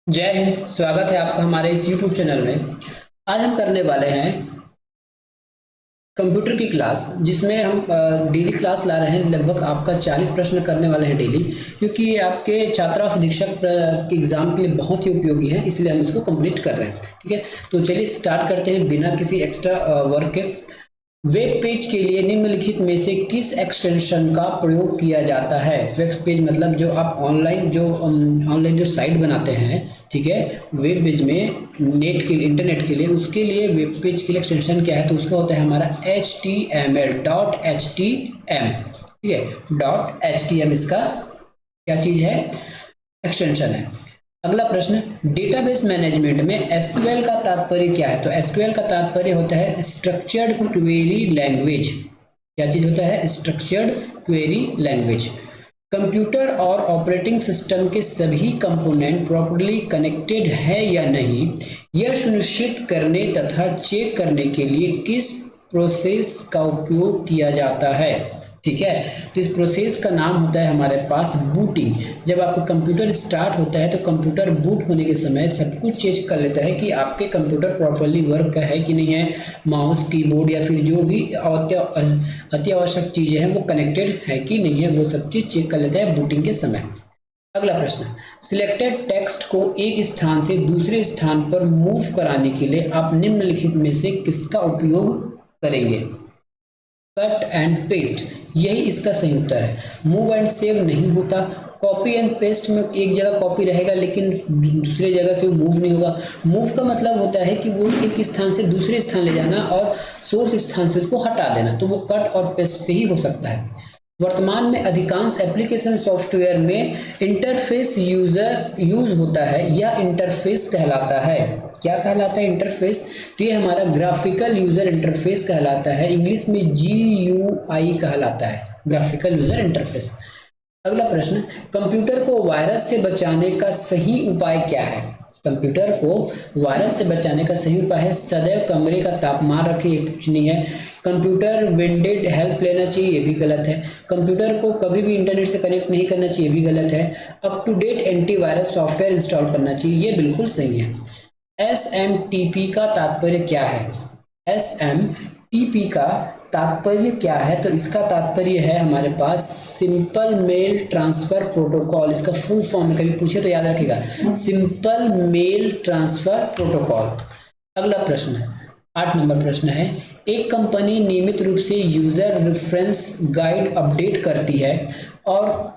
जय हिंद। स्वागत है आपका हमारे इस YouTube चैनल में। आज हम करने वाले हैं कंप्यूटर की क्लास, जिसमें हम डेली क्लास ला रहे हैं। लगभग आपका 40 प्रश्न करने वाले हैं डेली, क्योंकि ये आपके छात्रा और शिक्षक के एग्जाम के लिए बहुत ही उपयोगी है, इसलिए हम इसको कंप्लीट कर रहे हैं। ठीक है, तो चलिए स्टार्ट करते हैं बिना किसी एक्स्ट्रा वर्क के। वेब पेज के लिए निम्नलिखित में से किस एक्सटेंशन का प्रयोग किया जाता है? वेब पेज मतलब जो आप ऑनलाइन जो साइट बनाते हैं, ठीक है, वेब पेज में नेट के लिए, इंटरनेट के लिए, उसके लिए वेब पेज के लिए एक्सटेंशन क्या है? तो उसका होता है हमारा HTML, .htm। ठीक है, .htm इसका क्या चीज है? एक्सटेंशन है। अगला प्रश्न, डेटाबेस मैनेजमेंट में एसक्यूएल का तात्पर्य क्या है? तो एसक्यूएल का तात्पर्य होता है स्ट्रक्चर्ड क्वेरी लैंग्वेज। क्या चीज होता है? Structured query language. कंप्यूटर और ऑपरेटिंग सिस्टम के सभी कंपोनेंट प्रॉपर्ली कनेक्टेड है या नहीं, यह सुनिश्चित करने तथा चेक करने के लिए किस प्रोसेस का उपयोग किया जाता है? ठीक है, तो इस प्रोसेस का नाम होता है हमारे पास बूटिंग। जब आपका कंप्यूटर स्टार्ट होता है तो कंप्यूटर बूट होने के समय सब कुछ चेक कर लेता है कि आपके कंप्यूटर प्रॉपर्ली वर्क है कि नहीं है, माउस, कीबोर्ड या फिर जो भी अति आवश्यक चीजें हैं वो कनेक्टेड है कि नहीं है, वो सब चीज चेक कर लेता है बूटिंग के समय। अगला प्रश्न, सिलेक्टेड टेक्स्ट को एक स्थान से दूसरे स्थान पर मूव कराने के लिए आप निम्नलिखित में से किसका उपयोग करेंगे? कट एंड पेस्ट, यही इसका सही उत्तर है। मूव एंड सेव नहीं होता। कॉपी एंड पेस्ट में एक जगह कॉपी रहेगा लेकिन दूसरे जगह से वो मूव नहीं होगा। मूव का मतलब होता है कि वो एक स्थान से दूसरे स्थान ले जाना और सोर्स स्थान से उसको हटा देना, तो वो कट और पेस्ट से ही हो सकता है। वर्तमान में अधिकांश एप्लीकेशन सॉफ्टवेयर में इंटरफेस यूज होता है, यह इंटरफेस कहलाता है। क्या कहलाता है? इंटरफेस। तो ये हमारा ग्राफिकल यूजर इंटरफेस कहलाता है, इंग्लिश में GUI कहलाता है, ग्राफिकल यूजर इंटरफेस। अगला प्रश्न, कंप्यूटर को वायरस से बचाने का सही उपाय क्या है? कंप्यूटर को वायरस से बचाने का सही उपाय है सदैव कमरे का तापमान रखें, ये कुछ नहीं है। कंप्यूटर विंडेड हेल्प लेना चाहिए, ये भी गलत है। कंप्यूटर को कभी भी इंटरनेट से कनेक्ट नहीं करना चाहिए, ये भी गलत है। Up to date antivirus software install करना चाहिए, ये बिल्कुल सही है। SMTP का तात्पर्य क्या है? SMTP का तात्पर्य क्या है? तो इसका तात्पर्य है हमारे पास सिंपल मेल ट्रांसफर प्रोटोकॉल। इसका फुल फॉर्म कभी पूछे तो याद रखिएगा, सिंपल मेल ट्रांसफर प्रोटोकॉल। अगला प्रश्न है, 8 नंबर प्रश्न है, एक कंपनी नियमित रूप से यूजर रेफरेंस गाइड अपडेट करती है और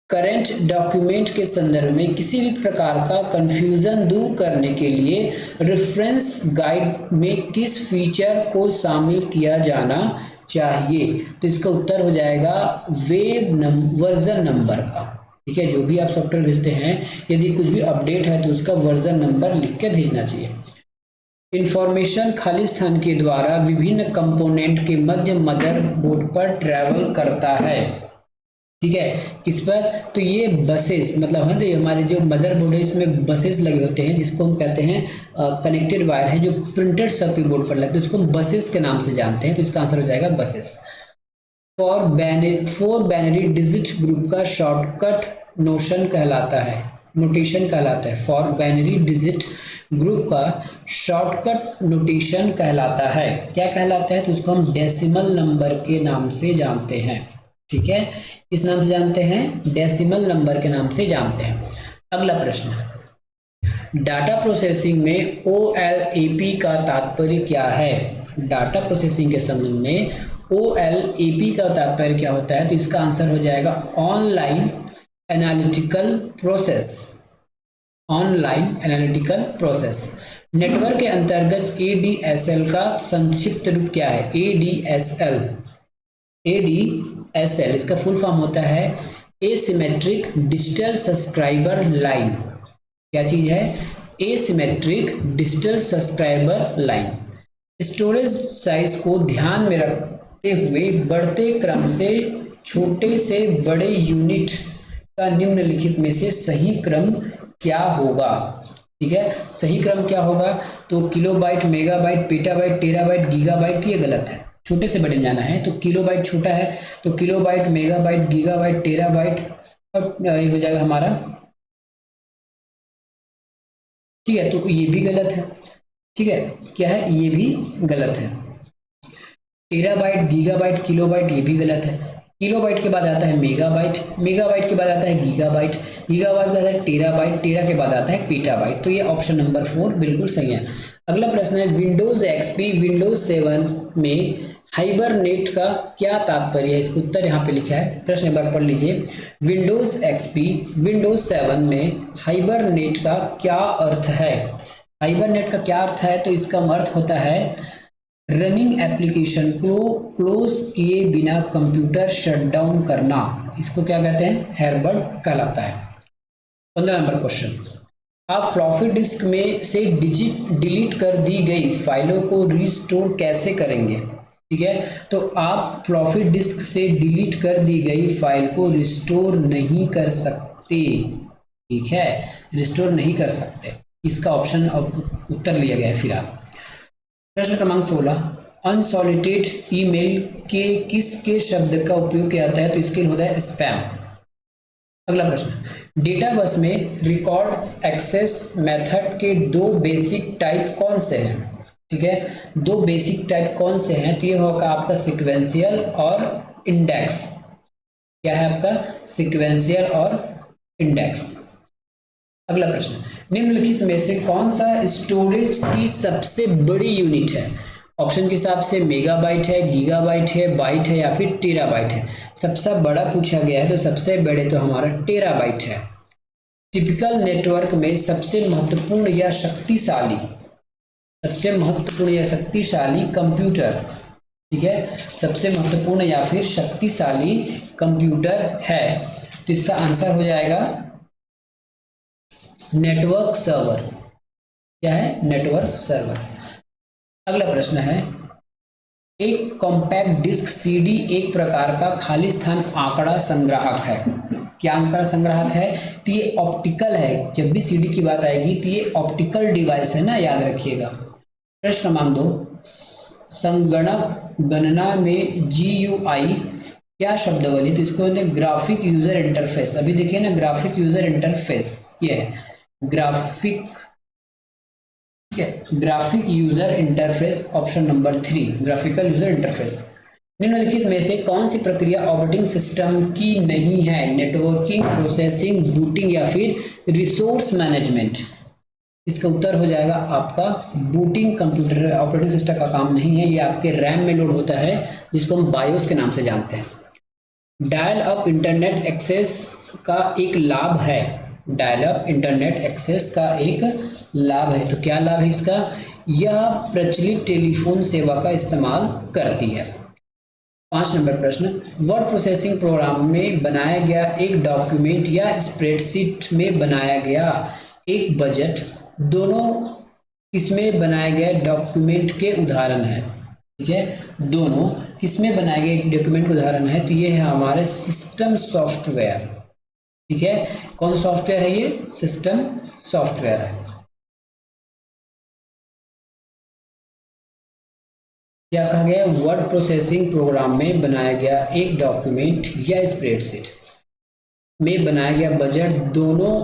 करंट डॉक्यूमेंट के संदर्भ में किसी भी प्रकार का कंफ्यूजन दूर करने के लिए रेफरेंस गाइड में किस फीचर को शामिल किया जाना चाहिए? तो इसका उत्तर हो जाएगा वर्जन नंबर का। ठीक है, जो भी आप सॉफ्टवेयर भेजते हैं यदि कुछ भी अपडेट है तो उसका वर्जन नंबर लिख के भेजना चाहिए। इंफॉर्मेशन खाली स्थान के द्वारा विभिन्न कंपोनेंट के मध्य मदरबोर्ड पर ट्रैवल करता है। ठीक है, किस पर? तो ये बसेस मतलब है, तो ये हमारे जो मदरबोर्ड है इसमें बसेस लगे होते हैं, जिसको हम कहते हैं कनेक्टेड वायर है, जो प्रिंटेड सर्किट बोर्ड पर लगते हैं, उसको हम बसेस के नाम से जानते हैं। तो इसका आंसर हो जाएगा buses. Four binary digit group का शॉर्टकट नोटेशन कहलाता है। फॉर बाइनरी डिजिट ग्रुप का शॉर्टकट नोटेशन कहलाता है। क्या कहलाता है? तो उसको हम डेसिमल नंबर के नाम से जानते हैं। ठीक है, किस नाम से जानते हैं? डेसिमल नंबर के नाम से जानते हैं। अगला प्रश्न, डाटा प्रोसेसिंग में OLAP का तात्पर्य क्या है? डाटा प्रोसेसिंग के संबंध में OLAP का तात्पर्य क्या होता है? तो इसका आंसर हो जाएगा online analytical process. Online analytical process. Network के अंतर्गत ADSL का संक्षिप्त रूप क्या है? ADSL इसका फुल फॉर्म होता है एसिमेट्रिक डिजिटल सब्सक्राइबर लाइन। क्या चीज है? Asymmetric digital subscriber line. Storage size को ध्यान में रखते हुए बढ़ते क्रम से छोटे से बड़े यूनिट का निम्नलिखित में से सही क्रम क्या होगा? ठीक है, सही क्रम क्या होगा? तो kilobyte, megabyte, petabyte, terabyte, gigabyte, ये गलत है। छोटे से बड़े में जाना है, तो किलोबाइट छोटा है, तो किलोबाइट, मेगाबाइट, गीगाबाइट, टेराबाइट, और ये हो जाएगा हमारा ठीक है, तो ये भी गलत है। ठीक है, क्या है, ये भी गलत है। टेराबाइट, गीगाबाइट, किलोबाइट, ये भी गलत है। किलोबाइट के बाद आता है मेगाबाइट, मेगाबाइट के बाद आता है गीगाबाइट, गीगाबाइट के बाद आता है टेराबाइट, टेरा के बाद आता है पेटाबाइट। तो ये ऑप्शन नंबर 4 बिल्कुल सही है। अगला प्रश्न है, विंडोज एक्सपी विंडोज 7 में हाइबरनेट का क्या तात्पर्य है? इसका उत्तर यहाँ पे लिखा है, प्रश्न एक बार पढ़ लीजिए। विंडोज एक्सपी विंडोज 7 में हाइबरनेट का क्या अर्थ है? हाइबरनेट का क्या अर्थ है? तो इसका अर्थ होता है रनिंग एप्लीकेशन को क्लोज किए बिना कंप्यूटर शटडाउन करना। इसको क्या कहते हैं? हाइबरनेट कहलाता है। 15 नंबर क्वेश्चन, आप फ्लॉपी डिस्क में से डिलीट कर दी गई फाइलों को रिस्टोर कैसे करेंगे? ठीक है, तो आप फ्लॉपी डिस्क से डिलीट कर दी गई फाइल को रिस्टोर नहीं कर सकते। ठीक है, रिस्टोर नहीं कर सकते, इसका ऑप्शन उत्तर लिया गया है फिलहाल। प्रश्न क्रमांक 16, अनसॉलिटेड ईमेल के किसके शब्द का उपयोग किया जाता है? तो इसके लिए होता है स्पैम। अगला प्रश्न, डेटाबेस में रिकॉर्ड एक्सेस मेथड के दो बेसिक टाइप कौन से हैं? ठीक है, दो बेसिक टाइप कौन से हैं? तो ये होगा आपका सीक्वेंशियल और इंडेक्स। क्या है आपका? सीक्वेंशियल और इंडेक्स। अगला प्रश्न, निम्नलिखित में से कौन सा स्टोरेज की सबसे बड़ी यूनिट है? ऑप्शन के हिसाब से मेगाबाइट है, गीगाबाइट है, बाइट है या फिर टेराबाइट है। सबसे बड़ा पूछा गया है तो सबसे बड़े तो हमारा टेराबाइट है। टिपिकल नेटवर्क में सबसे महत्वपूर्ण या शक्तिशाली कंप्यूटर, ठीक है, सबसे महत्वपूर्ण या फिर शक्तिशाली कंप्यूटर है। तो इसका आंसर हो जाएगा नेटवर्क सर्वर। क्या है? Network server. अगला प्रश्न है, एक कॉम्पैक्ट डिस्क सीडी एक प्रकार का खाली स्थान आंकड़ा संग्राहक है। क्या आंकड़ा संग्राहक है? तो ये ऑप्टिकल है। जब भी सीडी की बात आएगी तो ये ऑप्टिकल डिवाइस है ना, याद रखिएगा। प्रश्न क्रमांक 2, संगणक गणना में GUI क्या शब्दावली? तो इसको कहते हैं ग्राफिक यूजर इंटरफेस। अभी देखिए ना, ग्राफिक यूजर इंटरफेस ये है graphic user interface, option number 3 graphical user interface. निम्नलिखित में से कौन सी प्रक्रिया ऑपरेटिंग सिस्टम की नहीं है? नेटवर्किंग, प्रोसेसिंग, बूटिंग या फिर रिसोर्स मैनेजमेंट। इसका उत्तर हो जाएगा आपका बूटिंग। कंप्यूटर ऑपरेटिंग सिस्टम का काम नहीं है, ये आपके रैम में लोड होता है जिसको हम बायोस के नाम से जानते हैं। डायल अप इंटरनेट एक्सेस का एक लाभ है। डायल अप इंटरनेट एक्सेस का एक लाभ है, तो क्या लाभ है इसका? यह प्रचलित टेलीफोन सेवा का इस्तेमाल करती है। 5 नंबर प्रश्न, वर्ड प्रोसेसिंग प्रोग्राम में बनाया गया एक डॉक्यूमेंट या स्प्रेडशीट में बनाया गया एक बजट, दोनों किसमें बनाए गए डॉक्यूमेंट के उदाहरण है? ठीक है, दोनों किसमें बनाए गए एक डॉक्यूमेंट के उदाहरण है? तो ये है हमारे सिस्टम सॉफ्टवेयर। ठीक है, कौन सॉफ्टवेयर है? ये सिस्टम सॉफ्टवेयर है। क्या कहा गया? वर्ड प्रोसेसिंग प्रोग्राम में बनाया गया एक डॉक्यूमेंट या स्प्रेडशीट में बनाया गया बजट, दोनों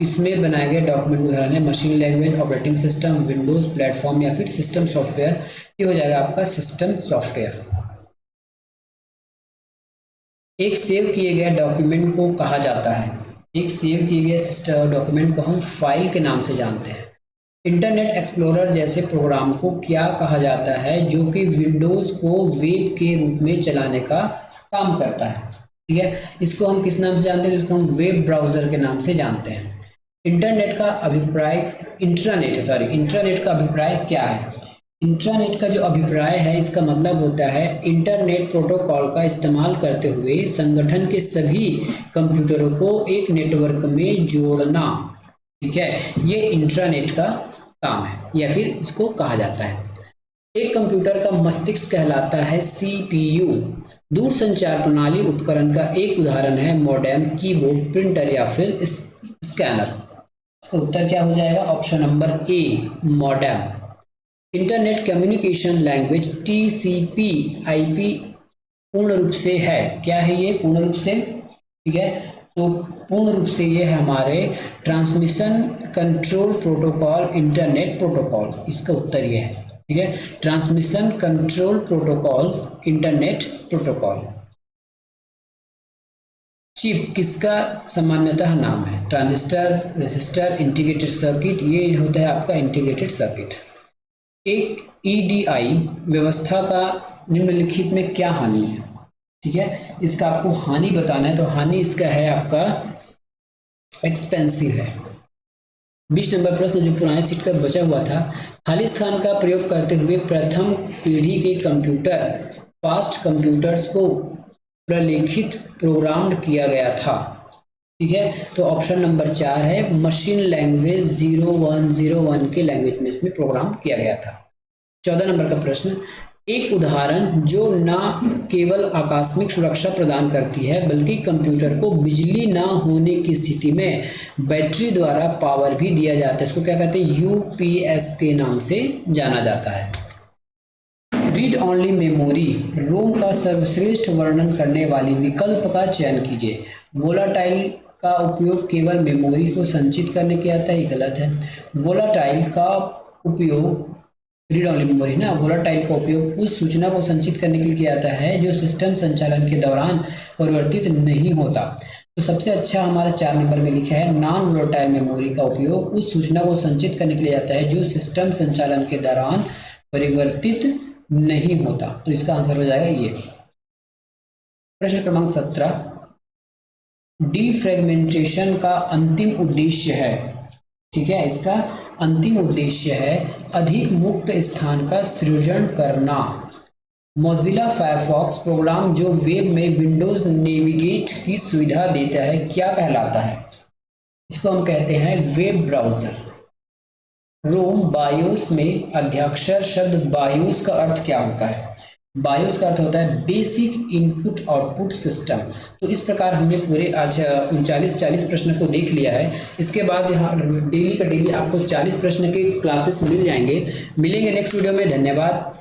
इसमें बनाया गया डॉक्यूमेंट उदाहरण है। Machine language, operating system, Windows platform या फिर सिस्टम सॉफ्टवेयर। ये हो जाएगा आपका सिस्टम सॉफ्टवेयर। एक सेव किए गए डॉक्यूमेंट को कहा जाता है, एक सेव किए गए डॉक्यूमेंट को हम फाइल के नाम से जानते हैं। इंटरनेट एक्सप्लोरर जैसे प्रोग्राम को क्या कहा जाता है जो कि विंडोज को वेब के रूप में चलाने का काम करता है? ठीक है, इसको हम किस नाम से जानते हैं? इसको हम वेब ब्राउजर के नाम से जानते हैं। इंटरनेट का अभिप्राय इंट्रानेट का अभिप्राय क्या है? इंट्रानेट का जो अभिप्राय है इसका मतलब होता है इंटरनेट प्रोटोकॉल का इस्तेमाल करते हुए संगठन के सभी कंप्यूटरों को एक नेटवर्क में जोड़ना। ठीक है, ये इंट्रानेट का काम है या फिर इसको कहा जाता है। एक कंप्यूटर का मस्तिष्क कहलाता है CPU। दूरसंचार प्रणाली उपकरण का एक उदाहरण है मॉडेम, कीबोर्ड, प्रिंटर या फिर स्कैनर। इसका उत्तर क्या हो जाएगा? Option number A modem. Internet communication language TCP/IP पूर्ण रूप से है। क्या है ये? पूर्ण रूप से। ठीक है, तो पूर्ण रूप से ये है हमारे transmission control protocol internet protocol, इसका उत्तर ये है। ठीक है, transmission control protocol internet protocol. Chip किसका सामान्यतः नाम है? ट्रांजिस्टर, रेसिस्टर, इंटीग्रेटेड सर्किट, ये होता है आपका इंटीग्रेटेड सर्किट। एक ईडीआई व्यवस्था का निम्नलिखित में क्या हानि है? ठीक है, इसका आपको हानि बताना है, तो हानि इसका है आपका एक्सपेंसिव है। 20 नंबर प्रश्न जो पुराने सीट का बचा हुआ था, खाली स्थान का प्रयोग करते हुए प्रथम पीढ़ी के कंप्यूटर फास्ट कंप्यूटर्स को प्रलेखित प्रोग्राम्ड किया गया था। ठीक है, तो ऑप्शन नंबर 4 है मशीन लैंग्वेज 0101 के लैंग्वेज में इसमें प्रोग्राम किया गया था। 14 नंबर का प्रश्न, एक उदाहरण जो न केवल आकस्मिक सुरक्षा प्रदान करती है बल्कि कंप्यूटर को बिजली न होने की स्थिति में बैटरी द्वारा पावर भी दिया जाता है, इसको क्या कहते हैं? यूपीएस के नाम से जाना जाता है। रीड ओनली मेमोरी रोम का सर्वश्रेष्ठ वर्णन करने वाली विकल्प का चयन कीजिए। वोलाटाइल का उपयोग केवल मेमोरी को संचित करने के आता है, गलत है। वोलाटाइल का उपयोग, रीड ओनली मेमोरी ना, वोलाटाइल का उपयोग उस सूचना को संचित करने के लिए किया जाता है जो सिस्टम संचालन के दौरान परिवर्तित नहीं होता। तो सबसे अच्छा हमारा 4 नंबर में लिखा है नॉन वोलाटाइल मेमोरी का उपयोग उस सूचना को संचित करने के लिए जाता है जो सिस्टम संचालन के दौरान परिवर्तित नहीं होता। तो इसका आंसर हो जाएगा ये। प्रश्न क्रमांक 17, डिफ्रेगमेंटेशन का अंतिम उद्देश्य है। ठीक है, इसका अंतिम उद्देश्य है अधिक मुक्त स्थान का सृजन करना। मोजिला फायरफॉक्स प्रोग्राम जो वेब में विंडोज नेविगेट की सुविधा देता है क्या कहलाता है? इसको हम कहते हैं वेब ब्राउजर। रोम बायोस में अध्याक्षर शब्द बायोस का अर्थ क्या होता है? बायोस का अर्थ होता है बेसिक इनपुट आउटपुट सिस्टम। तो इस प्रकार हमने पूरे आज 39-40 प्रश्न को देख लिया है। इसके बाद यहाँ डेली का डेली आपको 40 प्रश्न के क्लासेस मिल जाएंगे। मिलेंगे नेक्स्ट वीडियो में। धन्यवाद।